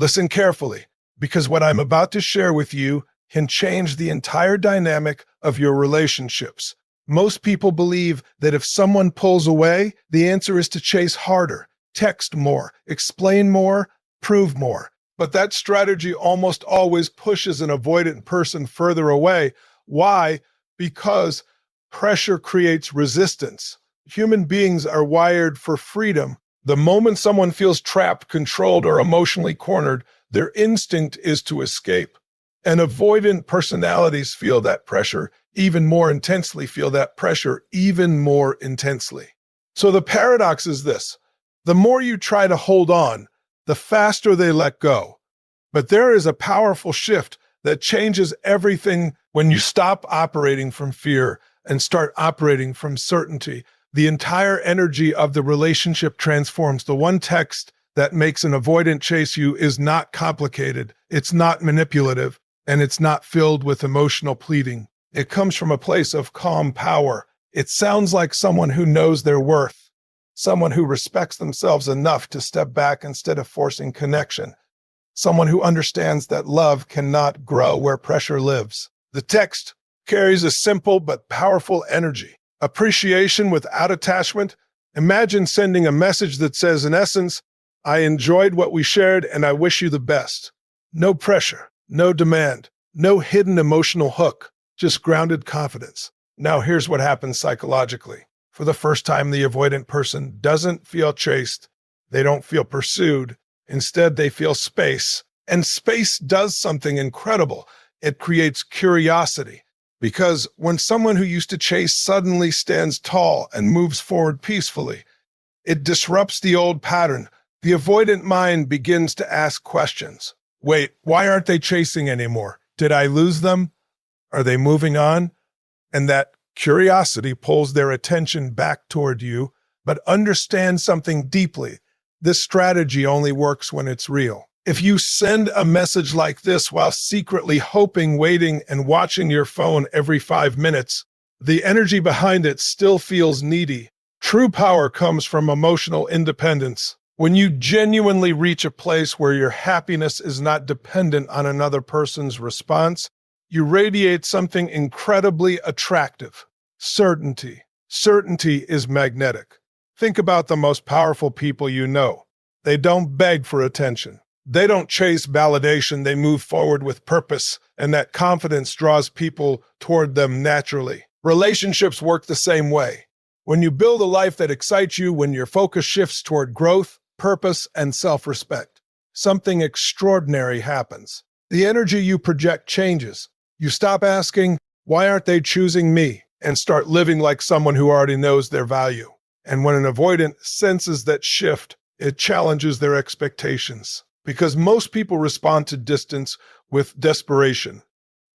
Listen carefully, because what I'm about to share with you can change the entire dynamic of your relationships. Most people believe that if someone pulls away, the answer is to chase harder, text more, explain more, prove more. But that strategy almost always pushes an avoidant person further away. Why? Because pressure creates resistance. Human beings are wired for freedom. The moment someone feels trapped, controlled, or emotionally cornered, their instinct is to escape. And avoidant personalities feel that pressure even more intensely, So the paradox is this: the more you try to hold on, the faster they let go. But there is a powerful shift that changes everything when you stop operating from fear and start operating from certainty. The entire energy of the relationship transforms. The one text that makes an avoidant chase you is not complicated, it's not manipulative, and it's not filled with emotional pleading. It comes from a place of calm power. It sounds like someone who knows their worth, someone who respects themselves enough to step back instead of forcing connection, someone who understands that love cannot grow where pressure lives. The text carries a simple but powerful energy. Appreciation without attachment. Imagine sending a message that says, in essence, I enjoyed what we shared and I wish you the best. No pressure, no demand, no hidden emotional hook, just grounded confidence. Now here's what happens psychologically. For the first time, the avoidant person doesn't feel chased. They don't feel pursued. Instead, they feel space. And space does something incredible. It creates curiosity. Because when someone who used to chase suddenly stands tall and moves forward peacefully, it disrupts the old pattern. The avoidant mind begins to ask questions. Wait, why aren't they chasing anymore? Did I lose them? Are they moving on? And that curiosity pulls their attention back toward you. But understand something deeply. This strategy only works when it's real. If you send a message like this while secretly hoping, waiting, and watching your phone every 5 minutes, the energy behind it still feels needy. True power comes from emotional independence. When you genuinely reach a place where your happiness is not dependent on another person's response, you radiate something incredibly attractive: certainty. Certainty is magnetic. Think about the most powerful people you know. They don't beg for attention. They don't chase validation. They move forward with purpose, and that confidence draws people toward them naturally. Relationships work the same way. When you build a life that excites you, when your focus shifts toward growth, purpose, and self-respect, something extraordinary happens. The energy you project changes. You stop asking, why aren't they choosing me? And start living like someone who already knows their value. And when an avoidant senses that shift, it challenges their expectations. Because most people respond to distance with desperation.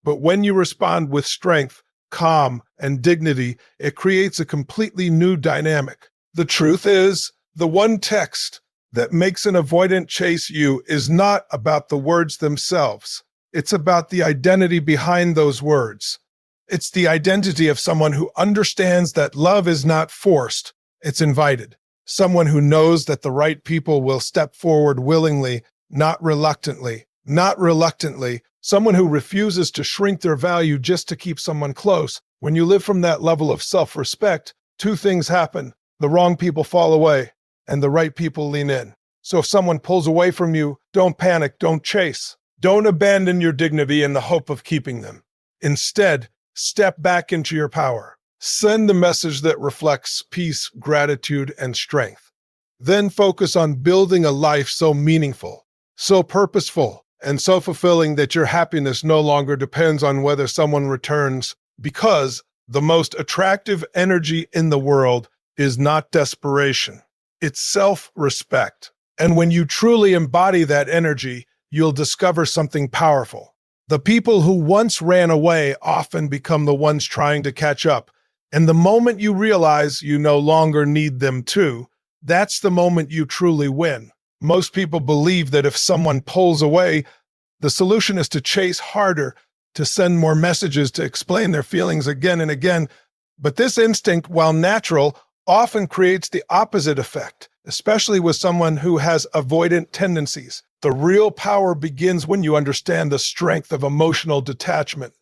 But when you respond with strength, calm, and dignity, it creates a completely new dynamic. The truth is, the one text that makes an avoidant chase you is not about the words themselves. It's about the identity behind those words. It's the identity of someone who understands that love is not forced, it's invited. Someone who knows that the right people will step forward willingly, not reluctantly. Someone who refuses to shrink their value just to keep someone close. When you live from that level of self-respect, two things happen. The wrong people fall away, and the right people lean in. So if someone pulls away from you, don't panic, don't chase. Don't abandon your dignity in the hope of keeping them. Instead, step back into your power. Send the message that reflects peace, gratitude, and strength. Then focus on building a life so meaningful, so purposeful, and so fulfilling that your happiness no longer depends on whether someone returns, because the most attractive energy in the world is not desperation. It's self-respect. And when you truly embody that energy, you'll discover something powerful. The people who once ran away often become the ones trying to catch up. And the moment you realize you no longer need them to, that's the moment you truly win. Most people believe that if someone pulls away, the solution is to chase harder, to send more messages, to explain their feelings again and again. But this instinct, while natural, often creates the opposite effect, especially with someone who has avoidant tendencies. The real power begins when you understand the strength of emotional detachment.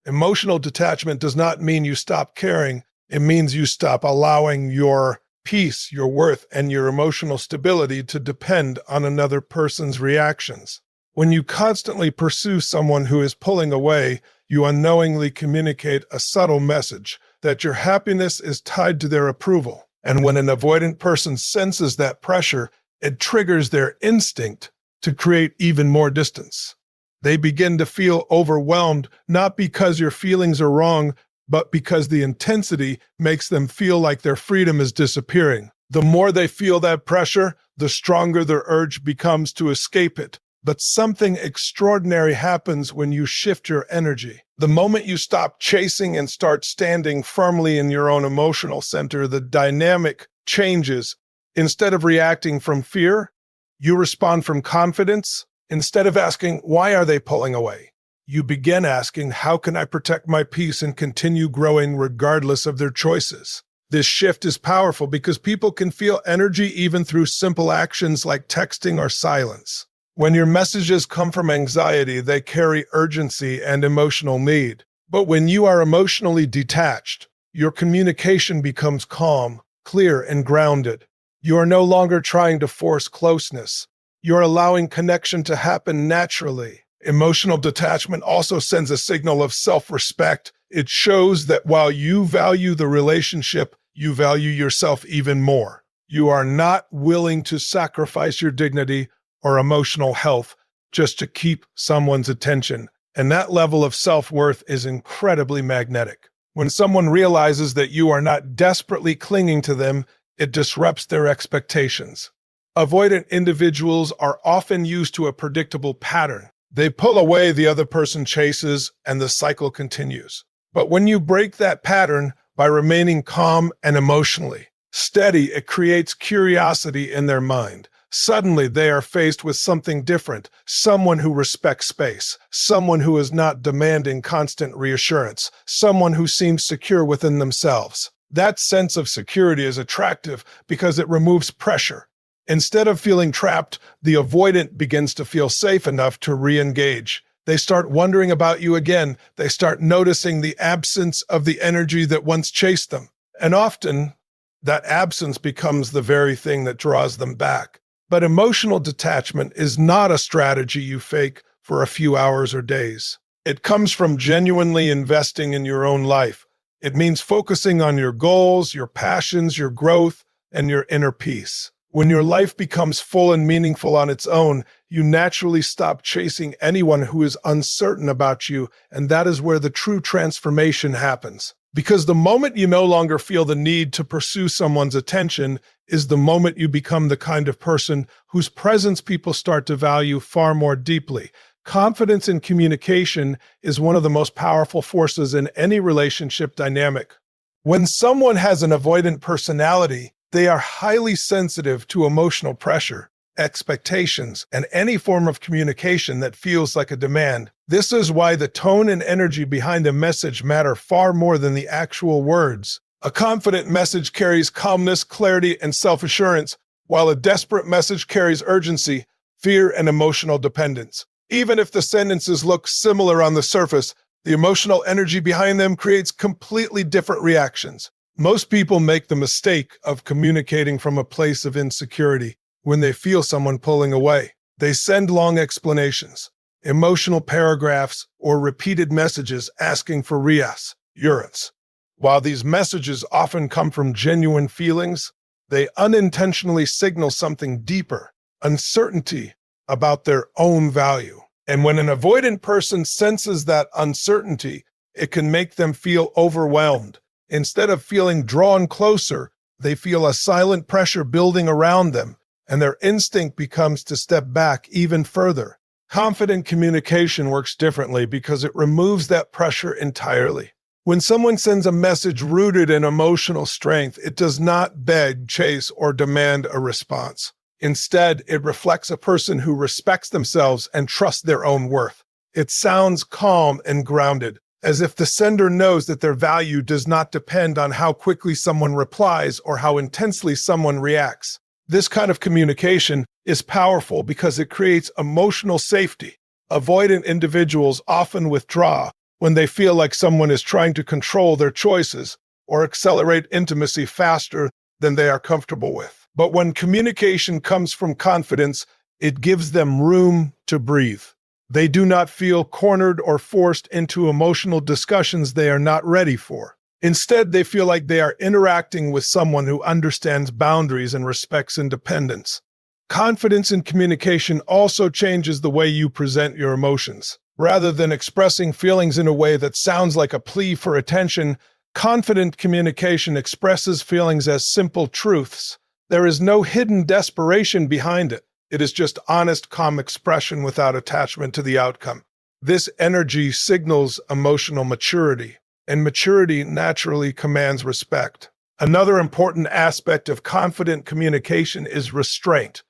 Emotional detachment does not mean you stop caring. It means you stop allowing your peace, your worth, and your emotional stability to depend on another person's reactions. When you constantly pursue someone who is pulling away, you unknowingly communicate a subtle message that your happiness is tied to their approval. And when an avoidant person senses that pressure, it triggers their instinct to create even more distance. They begin to feel overwhelmed, not because your feelings are wrong, but because the intensity makes them feel like their freedom is disappearing. The more they feel that pressure, the stronger their urge becomes to escape it. But something extraordinary happens when you shift your energy. The moment you stop chasing and start standing firmly in your own emotional center, the dynamic changes. Instead of reacting from fear, you respond from confidence. Instead of asking, why are they pulling away? You begin asking, how can I protect my peace and continue growing regardless of their choices? This shift is powerful because people can feel energy even through simple actions like texting or silence. When your messages come from anxiety, they carry urgency and emotional need. But when you are emotionally detached, your communication becomes calm, clear, and grounded. You are no longer trying to force closeness. You're allowing connection to happen naturally. Emotional detachment also sends a signal of self-respect. It shows that while you value the relationship, you value yourself even more. You are not willing to sacrifice your dignity or emotional health just to keep someone's attention. And that level of self-worth is incredibly magnetic. When someone realizes that you are not desperately clinging to them, it disrupts their expectations. Avoidant individuals are often used to a predictable pattern. They pull away, the other person chases, and the cycle continues. But when you break that pattern by remaining calm and emotionally steady, it creates curiosity in their mind. Suddenly, they are faced with something different, someone who respects space, someone who is not demanding constant reassurance, someone who seems secure within themselves. That sense of security is attractive because it removes pressure. Instead of feeling trapped, the avoidant begins to feel safe enough to re-engage. They start wondering about you again. They start noticing the absence of the energy that once chased them. And often, that absence becomes the very thing that draws them back. But emotional detachment is not a strategy you fake for a few hours or days. It comes from genuinely investing in your own life. It means focusing on your goals, your passions, your growth, and your inner peace. When your life becomes full and meaningful on its own, you naturally stop chasing anyone who is uncertain about you, and that is where the true transformation happens. Because the moment you no longer feel the need to pursue someone's attention is the moment you become the kind of person whose presence people start to value far more deeply. Confidence in communication is one of the most powerful forces in any relationship dynamic. When someone has an avoidant personality, they are highly sensitive to emotional pressure, expectations, and any form of communication that feels like a demand. This is why the tone and energy behind a message matter far more than the actual words. A confident message carries calmness, clarity, and self-assurance, while a desperate message carries urgency, fear, and emotional dependence. Even if the sentences look similar on the surface, the emotional energy behind them creates completely different reactions. Most people make the mistake of communicating from a place of insecurity when they feel someone pulling away. They send long explanations, emotional paragraphs, or repeated messages asking for reassurance. While these messages often come from genuine feelings, they unintentionally signal something deeper, uncertainty about their own value. And when an avoidant person senses that uncertainty, it can make them feel overwhelmed. Instead of feeling drawn closer, they feel a silent pressure building around them, and their instinct becomes to step back even further. Confident communication works differently because it removes that pressure entirely. When someone sends a message rooted in emotional strength, it does not beg, chase, or demand a response. Instead, it reflects a person who respects themselves and trusts their own worth. It sounds calm and grounded, as if the sender knows that their value does not depend on how quickly someone replies or how intensely someone reacts. This kind of communication is powerful because it creates emotional safety. Avoidant individuals often withdraw when they feel like someone is trying to control their choices or accelerate intimacy faster than they are comfortable with. But when communication comes from confidence, it gives them room to breathe. They do not feel cornered or forced into emotional discussions they are not ready for. Instead, they feel like they are interacting with someone who understands boundaries and respects independence. Confidence in communication also changes the way you present your emotions. Rather than expressing feelings in a way that sounds like a plea for attention, confident communication expresses feelings as simple truths. There is no hidden desperation behind it. It is just honest, calm expression without attachment to the outcome. This energy signals emotional maturity, and maturity naturally commands respect. Another important aspect of confident communication is restraint.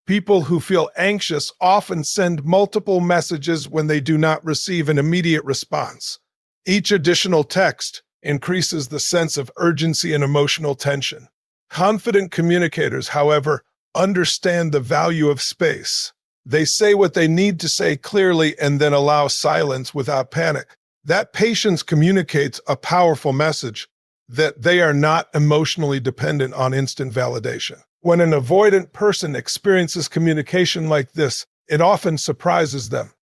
People who feel anxious often send multiple messages when they do not receive an immediate response. Each additional text increases the sense of urgency and emotional tension. Confident communicators, however, understand the value of space. They say what they need to say clearly and then allow silence without panic. That patience communicates a powerful message that they are not emotionally dependent on instant validation. When an avoidant person experiences communication like this, it often surprises them.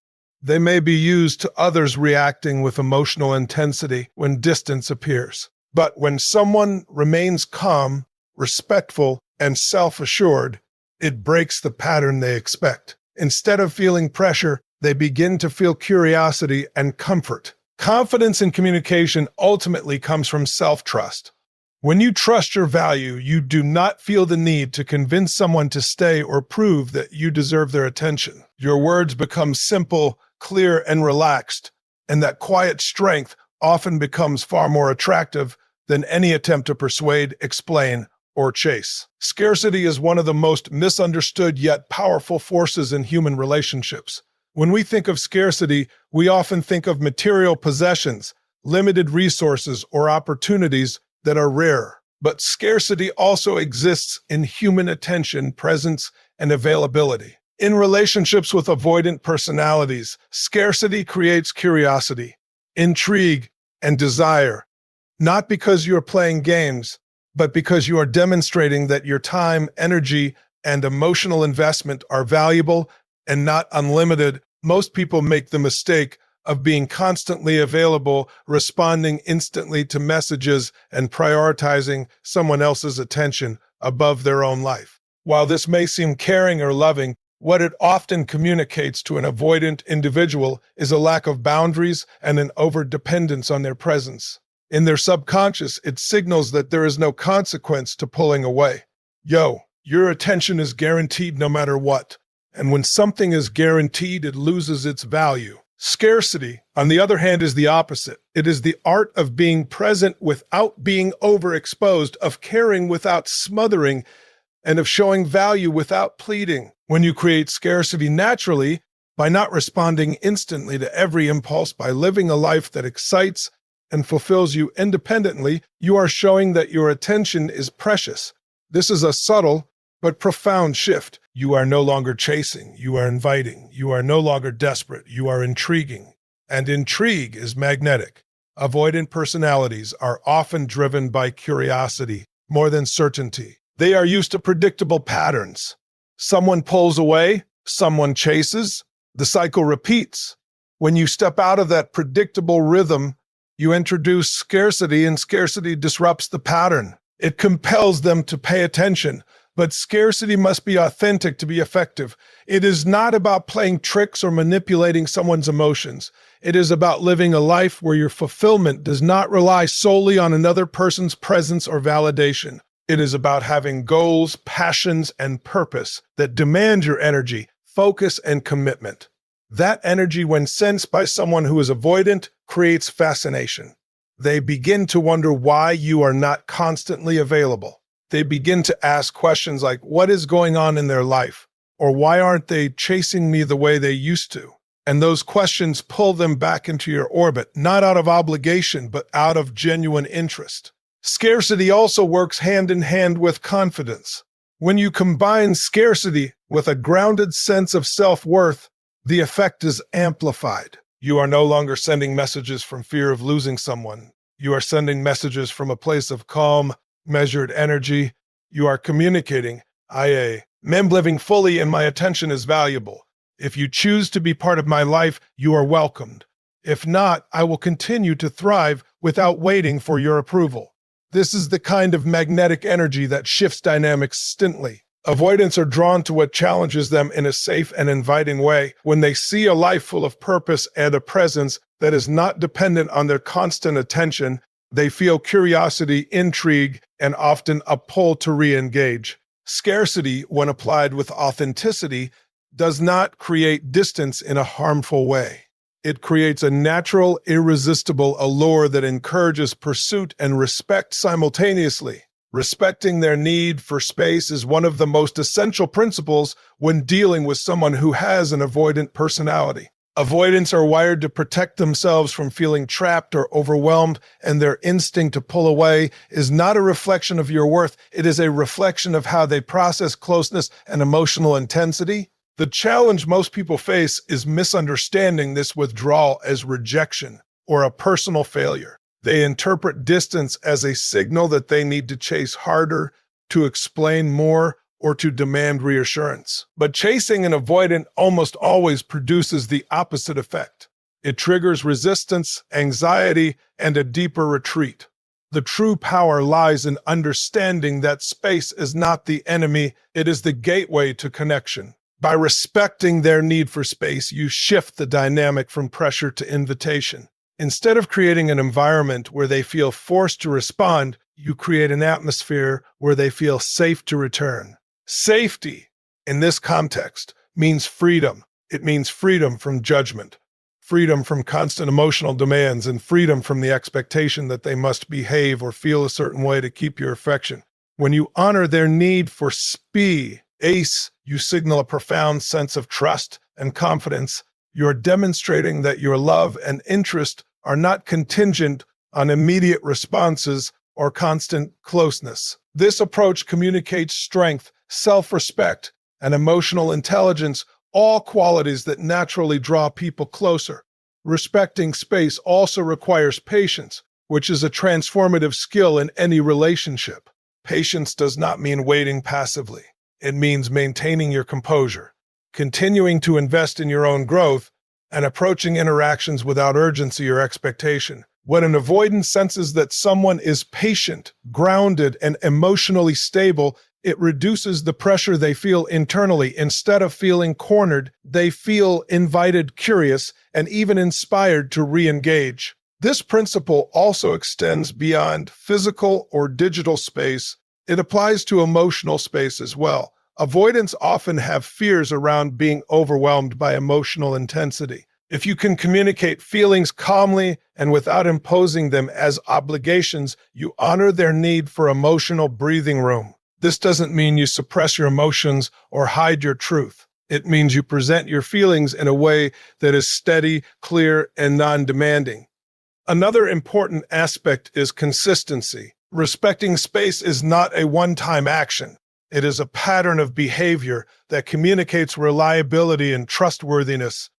They may be used to others reacting with emotional intensity when distance appears. But when someone remains calm, respectful, and self-assured, it breaks the pattern they expect. Instead of feeling pressure, they begin to feel curiosity and comfort. Confidence in communication ultimately comes from self-trust. When you trust your value, you do not feel the need to convince someone to stay or prove that you deserve their attention. Your words become simple, clear, and relaxed, and that quiet strength often becomes far more attractive than any attempt to persuade, explain, or chase. Scarcity is one of the most misunderstood yet powerful forces in human relationships. When we think of scarcity, we often think of material possessions, limited resources, or opportunities that are rare. But scarcity also exists in human attention, presence, and availability. In relationships with avoidant personalities, scarcity creates curiosity, intrigue, and desire, not because you're playing games, but because you are demonstrating that your time, energy, and emotional investment are valuable and not unlimited. Most people make the mistake of being constantly available, responding instantly to messages, and prioritizing someone else's attention above their own life. While this may seem caring or loving, what it often communicates to an avoidant individual is a lack of boundaries and an overdependence on their presence. In their subconscious, it signals that there is no consequence to pulling away. Your attention is guaranteed no matter what. And when something is guaranteed, it loses its value. Scarcity, on the other hand, is the opposite. It is the art of being present without being overexposed, of caring without smothering, and of showing value without pleading. When you create scarcity naturally, by not responding instantly to every impulse, by living a life that excites and fulfills you independently, you are showing that your attention is precious. This is a subtle but profound shift. You are no longer chasing, you are inviting. You are no longer desperate, you are intriguing. And intrigue is magnetic. Avoidant personalities are often driven by curiosity more than certainty. They are used to predictable patterns. Someone pulls away, someone chases, the cycle repeats. When you step out of that predictable rhythm, you introduce scarcity, and scarcity disrupts the pattern. It compels them to pay attention. But scarcity must be authentic to be effective. It is not about playing tricks or manipulating someone's emotions. It is about living a life where your fulfillment does not rely solely on another person's presence or validation. It is about having goals, passions, and purpose that demand your energy, focus, and commitment. That energy, when sensed by someone who is avoidant, creates fascination. They begin to wonder why you are not constantly available. They begin to ask questions like, what is going on in their life? Or why aren't they chasing me the way they used to? And those questions pull them back into your orbit, not out of obligation, but out of genuine interest. Scarcity also works hand in hand with confidence. When you combine scarcity with a grounded sense of self-worth, the effect is amplified. You are no longer sending messages from fear of losing someone. You are sending messages from a place of calm, measured energy. You are communicating, I am living fully and my attention is valuable. If you choose to be part of my life, you are welcomed. If not, I will continue to thrive without waiting for your approval. This is the kind of magnetic energy that shifts dynamics instantly. Avoidants are drawn to what challenges them in a safe and inviting way. When they see a life full of purpose and a presence that is not dependent on their constant attention, they feel curiosity, intrigue, and often a pull to re-engage. Scarcity, when applied with authenticity, does not create distance in a harmful way. It creates a natural, irresistible allure that encourages pursuit and respect simultaneously. Respecting their need for space is one of the most essential principles when dealing with someone who has an avoidant personality. Avoidants are wired to protect themselves from feeling trapped or overwhelmed, and their instinct to pull away is not a reflection of your worth. It is a reflection of how they process closeness and emotional intensity. The challenge most people face is misunderstanding this withdrawal as rejection or a personal failure. They interpret distance as a signal that they need to chase harder, to explain more, or to demand reassurance. But chasing an avoidant almost always produces the opposite effect. It triggers resistance, anxiety, and a deeper retreat. The true power lies in understanding that space is not the enemy, it is the gateway to connection. By respecting their need for space, you shift the dynamic from pressure to invitation. Instead of creating an environment where they feel forced to respond, you create an atmosphere where they feel safe to return. Safety, in this context, means freedom. It means freedom from judgment, freedom from constant emotional demands, and freedom from the expectation that they must behave or feel a certain way to keep your affection. When you honor their need for space, you signal a profound sense of trust and confidence. You're demonstrating that your love and interest are not contingent on immediate responses or constant closeness. This approach communicates strength, self-respect, and emotional intelligence, all qualities that naturally draw people closer. Respecting space also requires patience, which is a transformative skill in any relationship. Patience does not mean waiting passively. It means maintaining your composure, continuing to invest in your own growth, and approaching interactions without urgency or expectation. When an avoidant senses that someone is patient, grounded, and emotionally stable, it reduces the pressure they feel internally. Instead of feeling cornered, they feel invited, curious, and even inspired to re-engage. This principle also extends beyond physical or digital space. It applies to emotional space as well. Avoidants often have fears around being overwhelmed by emotional intensity. If you can communicate feelings calmly and without imposing them as obligations, you honor their need for emotional breathing room. This doesn't mean you suppress your emotions or hide your truth. It means you present your feelings in a way that is steady, clear, and non-demanding. Another important aspect is consistency. Respecting space is not a one-time action. It is a pattern of behavior that communicates reliability and trustworthiness.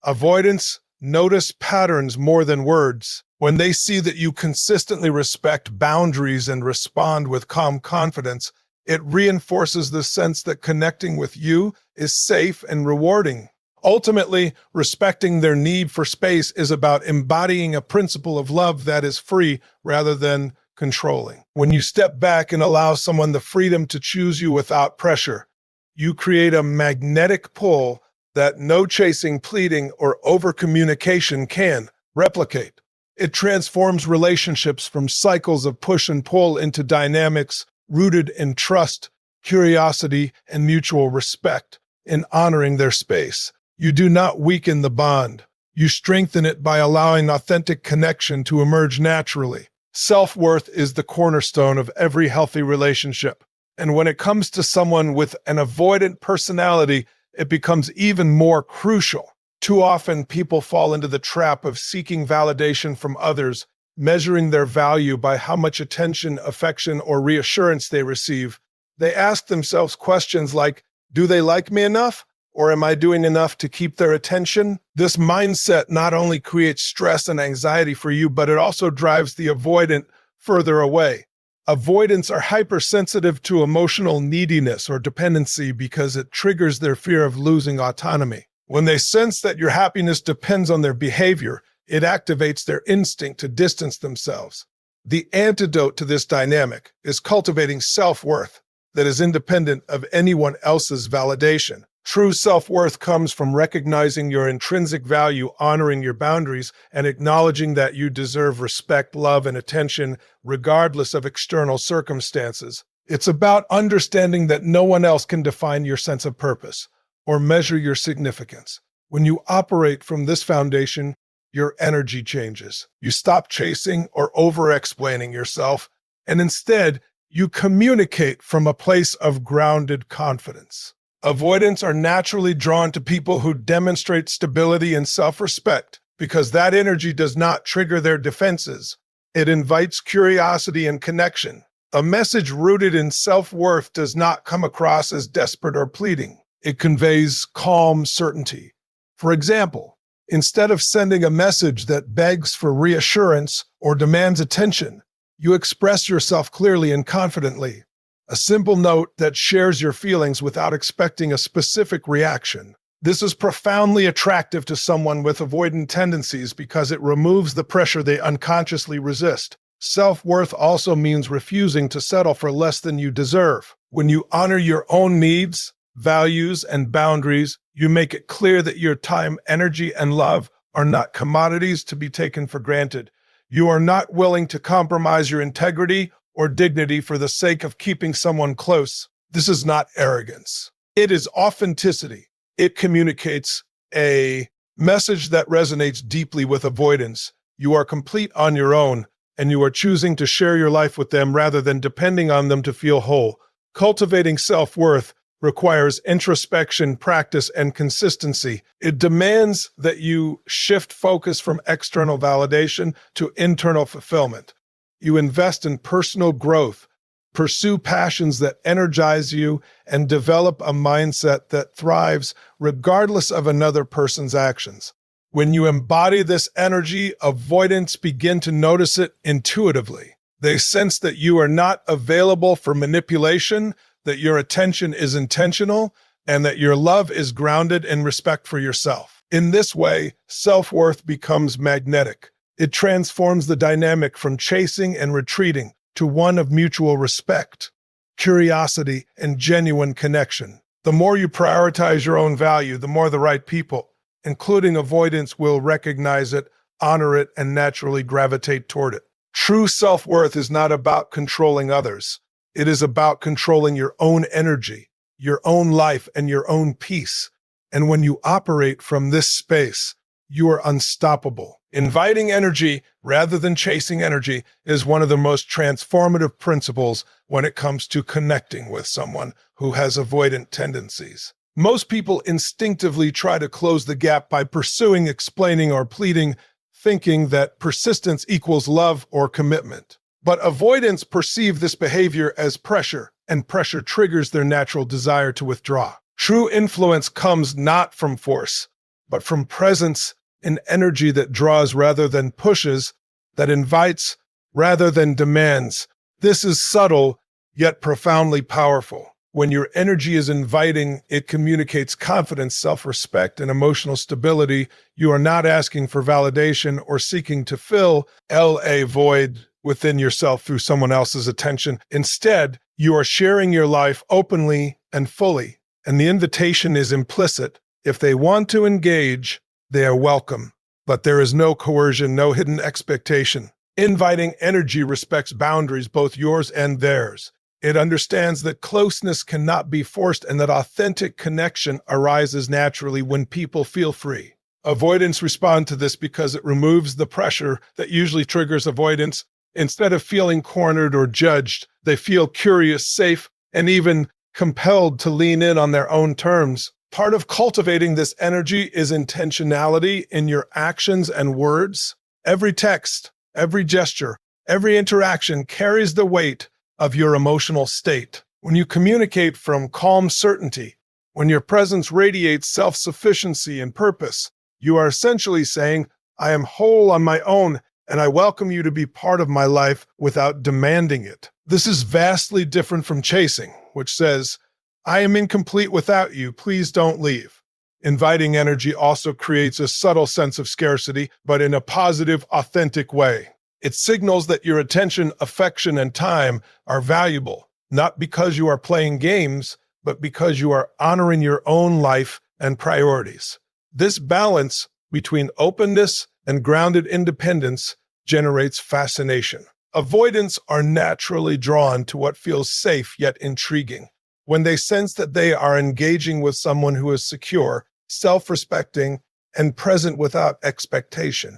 Avoidants notice patterns more than words. When they see that you consistently respect boundaries and respond with calm confidence, it reinforces the sense that connecting with you is safe and rewarding. Ultimately, respecting their need for space is about embodying a principle of love that is free rather than controlling. When you step back and allow someone the freedom to choose you without pressure, you create a magnetic pull that no chasing, pleading, or over-communication can replicate. It transforms relationships from cycles of push and pull into dynamics rooted in trust, curiosity, and mutual respect. In honoring their space, you do not weaken the bond. You strengthen it by allowing authentic connection to emerge naturally. Self-worth is the cornerstone of every healthy relationship. And when it comes to someone with an avoidant personality, it becomes even more crucial. Too often, people fall into the trap of seeking validation from others, measuring their value by how much attention, affection, or reassurance they receive. They ask themselves questions like, do they like me enough? Or am I doing enough to keep their attention? This mindset not only creates stress and anxiety for you, but it also drives the avoidant further away. Avoidants are hypersensitive to emotional neediness or dependency because it triggers their fear of losing autonomy. When they sense that your happiness depends on their behavior, it activates their instinct to distance themselves. The antidote to this dynamic is cultivating self-worth that is independent of anyone else's validation. True self-worth comes from recognizing your intrinsic value, honoring your boundaries, and acknowledging that you deserve respect, love, and attention regardless of external circumstances. It's about understanding that no one else can define your sense of purpose or measure your significance. When you operate from this foundation, your energy changes. You stop chasing or over-explaining yourself, and instead, you communicate from a place of grounded confidence. Avoidants are naturally drawn to people who demonstrate stability and self-respect because that energy does not trigger their defenses. It invites curiosity and connection. A message rooted in self-worth does not come across as desperate or pleading. It conveys calm certainty. For example, instead of sending a message that begs for reassurance or demands attention, you express yourself clearly and confidently. A simple note that shares your feelings without expecting a specific reaction. This is profoundly attractive to someone with avoidant tendencies because it removes the pressure they unconsciously resist. Self-worth also means refusing to settle for less than you deserve. When you honor your own needs, values, and boundaries, you make it clear that your time, energy, and love are not commodities to be taken for granted. You are not willing to compromise your integrity or dignity for the sake of keeping someone close. This is not arrogance. It is authenticity. It communicates a message that resonates deeply with avoidance. You are complete on your own, and you are choosing to share your life with them rather than depending on them to feel whole. Cultivating self-worth requires introspection, practice, and consistency. It demands that you shift focus from external validation to internal fulfillment. You invest in personal growth, pursue passions that energize you, and develop a mindset that thrives regardless of another person's actions. When you embody this energy, avoidants begin to notice it intuitively. They sense that you are not available for manipulation, that your attention is intentional, and that your love is grounded in respect for yourself. In this way, self-worth becomes magnetic. It transforms the dynamic from chasing and retreating to one of mutual respect, curiosity, and genuine connection. The more you prioritize your own value, the more the right people, including avoidants, will recognize it, honor it, and naturally gravitate toward it. True self-worth is not about controlling others. It is about controlling your own energy, your own life, and your own peace. And when you operate from this space, you are unstoppable. Inviting energy rather than chasing energy is one of the most transformative principles when it comes to connecting with someone who has avoidant tendencies. Most people instinctively try to close the gap by pursuing, explaining, or pleading, thinking that persistence equals love or commitment. But avoidants perceive this behavior as pressure, and pressure triggers their natural desire to withdraw. True influence comes not from force, but from presence, an energy that draws rather than pushes, that invites rather than demands. This is subtle, yet profoundly powerful. When your energy is inviting, it communicates confidence, self-respect, and emotional stability. You are not asking for validation or seeking to fill a void within yourself through someone else's attention. Instead, you are sharing your life openly and fully, and the invitation is implicit. If they want to engage, they are welcome, but there is no coercion, no hidden expectation. Inviting energy respects boundaries, both yours and theirs. It understands that closeness cannot be forced and that authentic connection arises naturally when people feel free. Avoidants respond to this because it removes the pressure that usually triggers avoidance. Instead of feeling cornered or judged, they feel curious, safe, and even compelled to lean in on their own terms. Part of cultivating this energy is intentionality in your actions and words. Every text, every gesture, every interaction carries the weight of your emotional state. When you communicate from calm certainty, when your presence radiates self-sufficiency and purpose, you are essentially saying, I am whole on my own, and I welcome you to be part of my life without demanding it. This is vastly different from chasing, which says, I am incomplete without you, please don't leave. Inviting energy also creates a subtle sense of scarcity, but in a positive, authentic way. It signals that your attention, affection, and time are valuable, not because you are playing games, but because you are honoring your own life and priorities. This balance between openness and grounded independence generates fascination. Avoidants are naturally drawn to what feels safe yet intriguing. When they sense that they are engaging with someone who is secure, self-respecting, and present without expectation,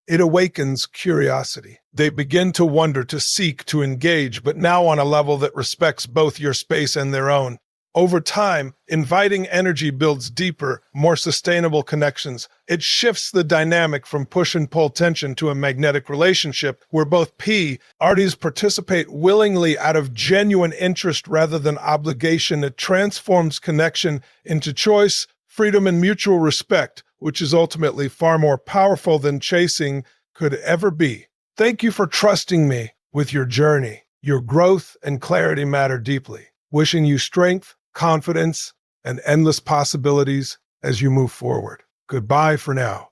it awakens curiosity. They begin to wonder, to seek, to engage, but now on a level that respects both your space and their own. Over time, inviting energy builds deeper, more sustainable connections. It shifts the dynamic from push and pull tension to a magnetic relationship where both parties participate willingly out of genuine interest rather than obligation. It transforms connection into choice, freedom, and mutual respect, which is ultimately far more powerful than chasing could ever be. Thank you for trusting me with your journey. Your growth and clarity matter deeply. Wishing you strength, confidence, and endless possibilities as you move forward. Goodbye for now.